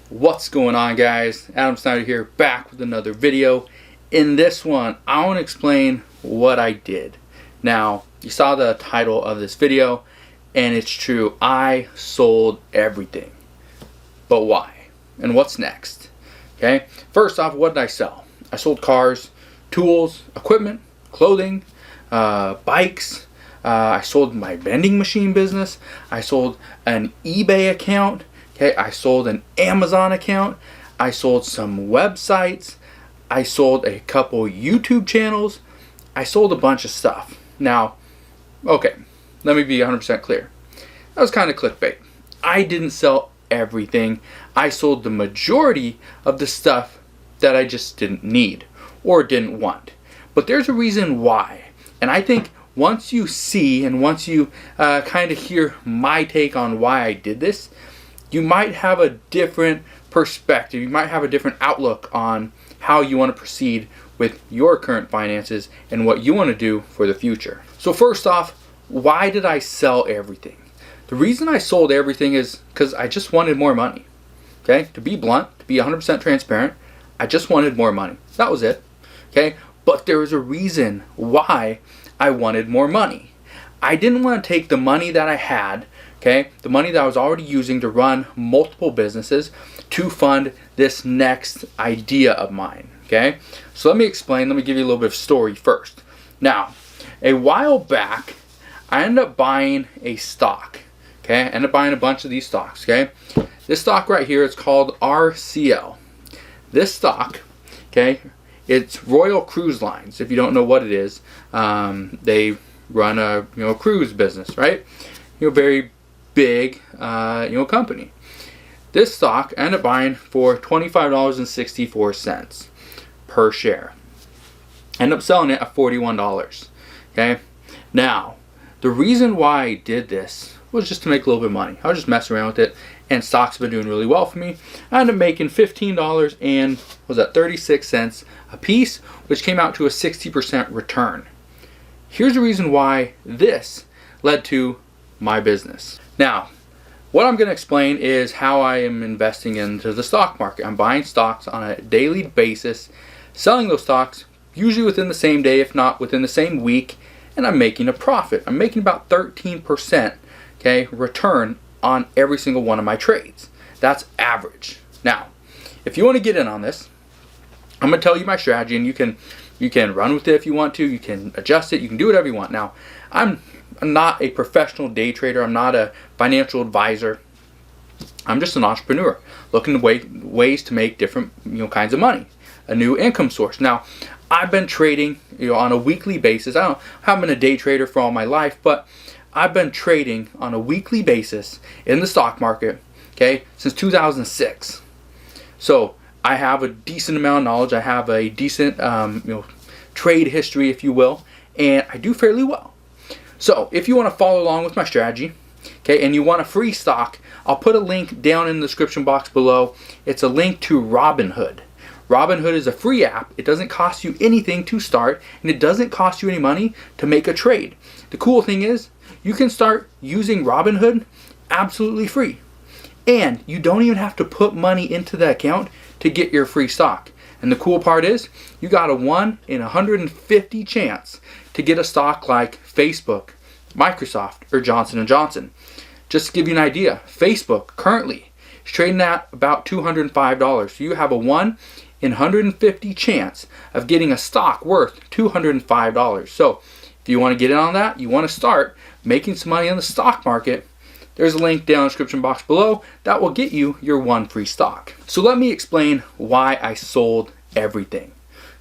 What's going on, guys? Adam Snyder here, back with another video. In this one, I want to explain what I did. Now, you saw the title of this video, and it's true. I sold everything. But why? And what's next? Okay, first off, what did I sell? I sold cars, tools, equipment, clothing, bikes. I sold my vending machine business. I sold an eBay account. Okay, I sold an Amazon account. I sold some websites. I sold a couple YouTube channels. I sold a bunch of stuff. Now, okay, let me be 100% clear. That was kind of clickbait. I didn't sell everything. I sold the majority of the stuff that I just didn't need or didn't want. But there's a reason why. And I think once you see and once you kind of hear my take on why I did this, you might have a different perspective. You might have a different outlook on how you want to proceed with your current finances and what you want to do for the future. So first off, why did I sell everything? The reason I sold everything is because I just wanted more money. Okay, to be blunt, to be 100% transparent, I just wanted more money. That was it. Okay, but there was a reason why I wanted more money. I didn't want to take the money that I had, okay, the money that I was already using to run multiple businesses, to fund this next idea of mine. Okay, so let me explain. Let me give you a little bit of story first. Now, a while back, I ended up buying a stock. Okay, I ended up buying a bunch of these stocks. Okay, this stock right here is called RCL. This stock, okay, it's Royal Cruise Lines. If you don't know what it is, they run a cruise business, right? Very big company. This stock I ended up buying for $25.64 per share. Ended up selling it at $41. Okay, now the reason why I did this was just to make a little bit of money. I was just messing around with it, and stocks have been doing really well for me. I ended up making $15 and 36 cents a piece, which came out to a 60% return. Here's the reason why this led to my business. Now, what I'm going to explain is how I am investing into the stock market. I'm buying stocks on a daily basis, selling those stocks usually within the same day, if not within the same week, and I'm making a profit. I'm making about 13%, okay, return on every single one of my trades. That's average. Now, if you want to get in on this, I'm going to tell you my strategy, and you can run with it if you want to. You can adjust it. You can do whatever you want. Now, I'm not a professional day trader. I'm not a financial advisor. I'm just an entrepreneur looking to ways to make different kinds of money, a new income source. Now, I've been trading on a weekly basis. I haven't been a day trader for all my life, but I've been trading on a weekly basis in the stock market, okay, since 2006. So I have a decent amount of knowledge. I have a decent trade history, if you will, and I do fairly well. So if you want to follow along with my strategy, okay, and you want a free stock, I'll put a link down in the description box below. It's a link to Robinhood. Robinhood is a free app. It doesn't cost you anything to start, and it doesn't cost you any money to make a trade. The cool thing is, you can start using Robinhood absolutely free. And you don't even have to put money into the account to get your free stock. And the cool part is, you got a 1 in 150 chance to get a stock like Facebook, Microsoft, or Johnson & Johnson. Just to give you an idea, Facebook currently is trading at about $205. So you have a 1 in 150 chance of getting a stock worth $205. So if you want to get in on that, you want to start making some money in the stock market, there's a link down in the description box below that will get you your one free stock. So let me explain why I sold everything.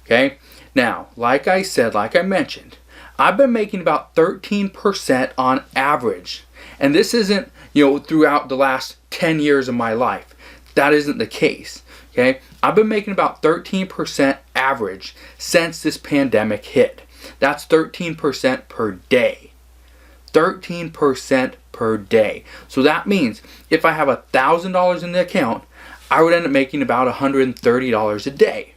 Okay, now, like I said, like I mentioned, I've been making about 13% on average. And this isn't, throughout the last 10 years of my life. That isn't the case. Okay, I've been making about 13% average since this pandemic hit. That's 13% per day. 13% per day. So that means if I have $1,000 in the account, I would end up making about $130 a day.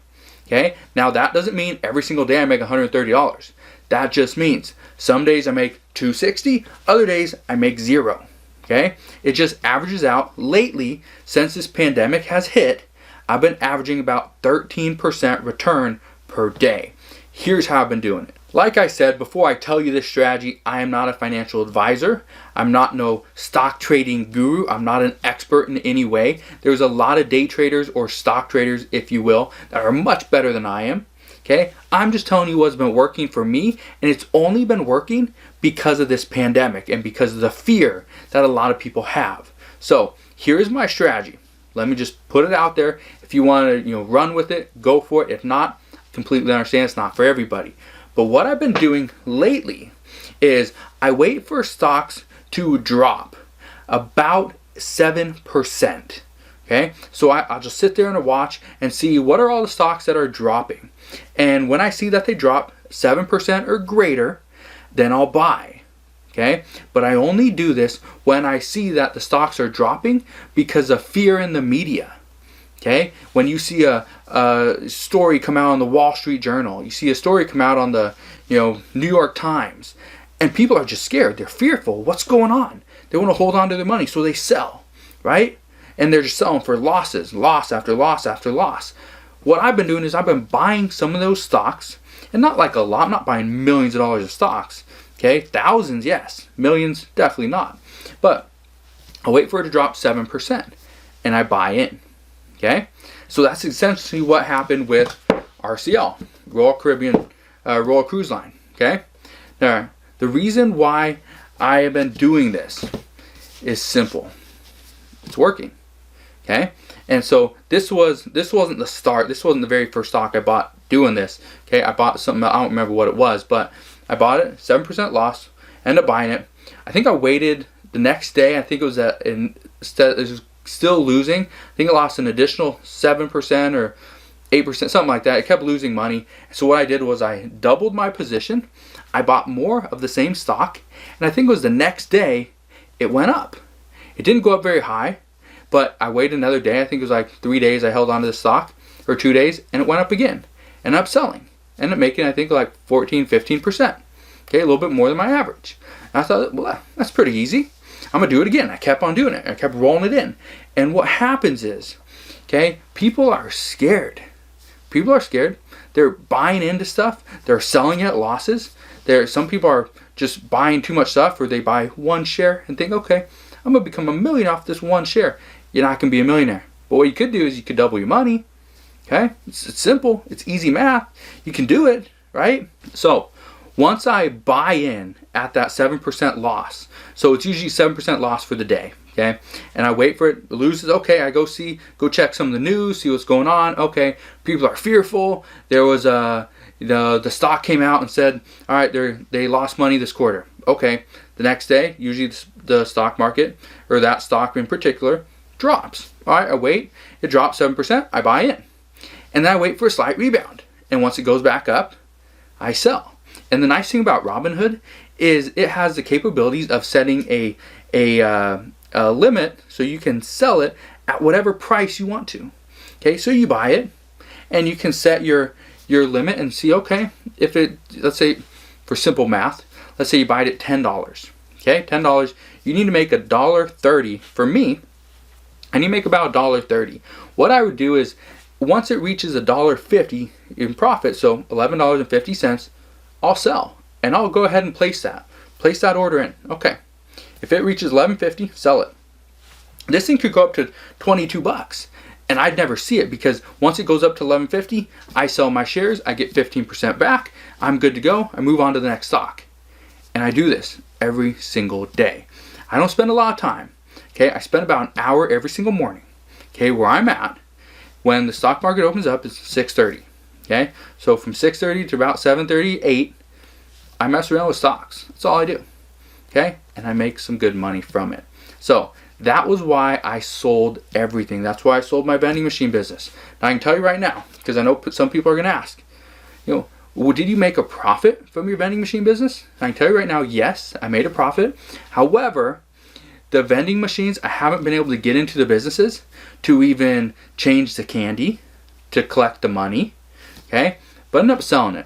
Okay, now that doesn't mean every single day I make $130. That just means some days I make $260, other days I make $0. Okay, it just averages out. Lately, since this pandemic has hit, I've been averaging about 13% return per day. Here's how I've been doing it. Like I said, before I tell you this strategy, I am not a financial advisor. I'm not no stock trading guru. I'm not an expert in any way. There's a lot of day traders or stock traders, if you will, that are much better than I am. Okay, I'm just telling you what's been working for me, and it's only been working because of this pandemic and because of the fear that a lot of people have. So here's my strategy. Let me just put it out there. If you want to, run with it, go for it. If not, completely understand it's not for everybody. But what I've been doing lately is I wait for stocks to drop about 7%. Okay, so I'll just sit there and watch and see what are all the stocks that are dropping. And when I see that they drop 7% or greater, then I'll buy. Okay, but I only do this when I see that the stocks are dropping because of fear in the media. Okay, when you see a story come out on the Wall Street Journal, you see a story come out on the New York Times, and people are just scared. They're fearful. What's going on? They want to hold on to their money, so they sell, right? And they're just selling for losses, loss after loss after loss. What I've been doing is I've been buying some of those stocks, and not like a lot. I'm not buying millions of dollars of stocks. Okay, thousands, yes. Millions, definitely not. But I wait for it to drop 7%, and I buy in. Okay, so that's essentially what happened with RCL, Royal Caribbean, Royal Cruise Line. Okay, now the reason why I have been doing this is simple. It's working. Okay, and so this wasn't the start. This wasn't the very first stock I bought doing this. Okay, I bought something, I don't remember what it was, but I bought it, 7% loss, ended up buying it. I think I waited the next day. I think it was it was still losing. I think it lost an additional 7% or 8%, something like that. It kept losing money. So what I did was I doubled my position. I bought more of the same stock, and I think it was the next day it went up. It didn't go up very high, but I waited another day. I think it was like 3 days I held on to the stock, or 2 days, and it went up again. And up selling. Ended up making, I think, like 14-15%. Okay, a little bit more than my average. And I thought, well, that's pretty easy. I'm going to do it again. I kept on doing it. I kept rolling it in. And what happens is, okay, people are scared. People are scared. They're buying into stuff. They're selling at losses. Some people are just buying too much stuff, or they buy one share and think, okay, I'm going to become a millionaire off this one share. You're not going to be a millionaire. But what you could do is you could double your money. Okay, it's simple. It's easy math. You can do it, right? So once I buy in at that 7% loss, so it's usually 7% loss for the day, okay? And I wait for it loses. Okay, I go check some of the news, see what's going on. Okay, people are fearful. There was the stock came out and said, all right, they lost money this quarter. Okay, the next day, usually the stock market, or that stock in particular, drops. All right, I wait. It drops 7%. I buy in. And then I wait for a slight rebound. And once it goes back up, I sell. And the nice thing about Robinhood is it has the capabilities of setting a limit so you can sell it at whatever price you want to. Okay, so you buy it and you can set your limit and see, okay, if it, let's say for simple math, let's say you buy it at $10. Okay, $10, you need to make $1.30. For me, I need to make about $1.30. What I would do is, once it reaches $1.50 in profit, so $11.50, I'll sell. And I'll go ahead and place that order in. Okay. If it reaches $11.50, sell it. This thing could go up to $22. And I'd never see it, because once it goes up to $11.50, I sell my shares, I get 15% back, I'm good to go, I move on to the next stock. And I do this every single day. I don't spend a lot of time. Okay, I spend about an hour every single morning. Okay, where I'm at, when the stock market opens up, is 6:30. Okay, so from 6:30 to about 7:30, 8, I mess around with stocks. That's all I do. Okay, and I make some good money from it. So that was why I sold everything. That's why I sold my vending machine business. Now I can tell you right now, because I know some people are going to ask, well, did you make a profit from your vending machine business? I can tell you right now, yes, I made a profit. However, the vending machines, I haven't been able to get into the businesses to even change the candy, to collect the money, okay? But I ended up selling it.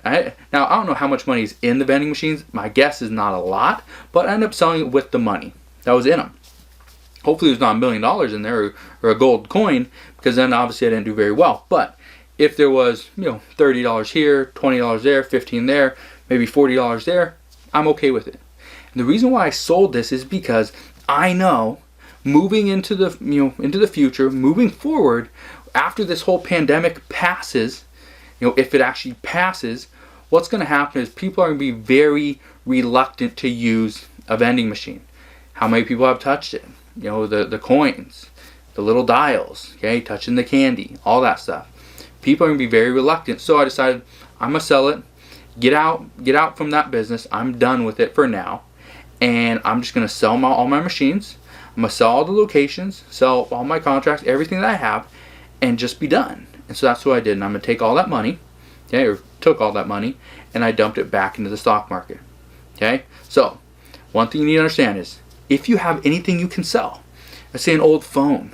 Now, I don't know how much money is in the vending machines. My guess is not a lot, but I ended up selling it with the money that was in them. Hopefully there's not $1 million in there, or a gold coin, because then obviously I didn't do very well. But if there was, $30 here, $20 there, $15 there, maybe $40 there, I'm okay with it. And the reason why I sold this is because I know moving into the into the future, moving forward, after this whole pandemic passes, if it actually passes, what's going to happen is people are going to be very reluctant to use a vending machine. How many people have touched it? The coins, the little dials, okay, touching the candy, all that stuff. People are going to be very reluctant. So I decided I'm going to sell it, get out from that business. I'm done with it for now. And I'm just going to sell all my machines. I'm going to sell all the locations, sell all my contracts, everything that I have, and just be done. And so that's what I did. And I'm going to take all that money, okay, or took all that money, and I dumped it back into the stock market. Okay? So one thing you need to understand is, if you have anything you can sell, let's say an old phone,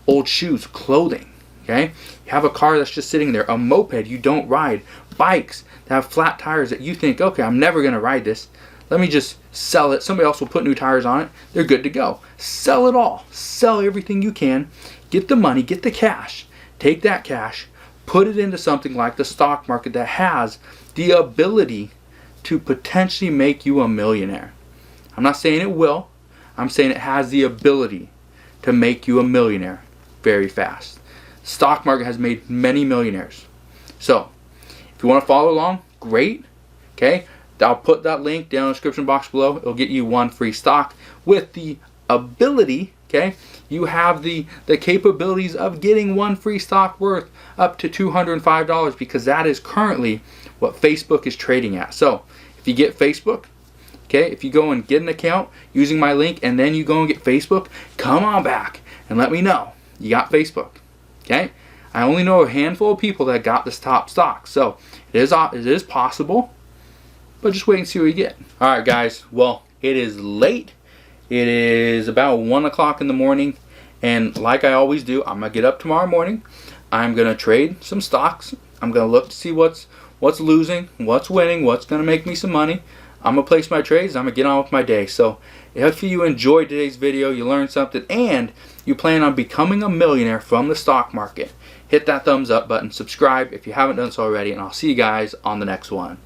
old shoes, clothing, okay? You have a car that's just sitting there, a moped you don't ride, bikes that have flat tires that you think, okay, I'm never going to ride this. Let me just sell it. Somebody else will put new tires on it. They're good to go. Sell it all. Sell everything you can. Get the money, get the cash. Take that cash, put it into something like the stock market that has the ability to potentially make you a millionaire. I'm not saying it will. I'm saying it has the ability to make you a millionaire very fast. Stock market has made many millionaires. So, if you want to follow along, great. Okay, I'll put that link down in the description box below. It'll get you one free stock with the ability. Okay, you have the capabilities of getting one free stock worth up to $205, because that is currently what Facebook is trading at. So, if you get Facebook, okay, if you go and get an account using my link and then you go and get Facebook, come on back and let me know you got Facebook. Okay, I only know a handful of people that got this top stock, so it is possible, but just wait and see what you get. All right, guys. Well, it is late. It is about 1 o'clock in the morning, and like I always do, I'm gonna get up tomorrow morning. I'm gonna trade some stocks. I'm gonna look to see what's losing, what's winning, what's gonna make me some money. I'm going to place my trades. I'm going to get on with my day. So if you enjoyed today's video, you learned something, and you plan on becoming a millionaire from the stock market, hit that thumbs up button, subscribe if you haven't done so already, and I'll see you guys on the next one.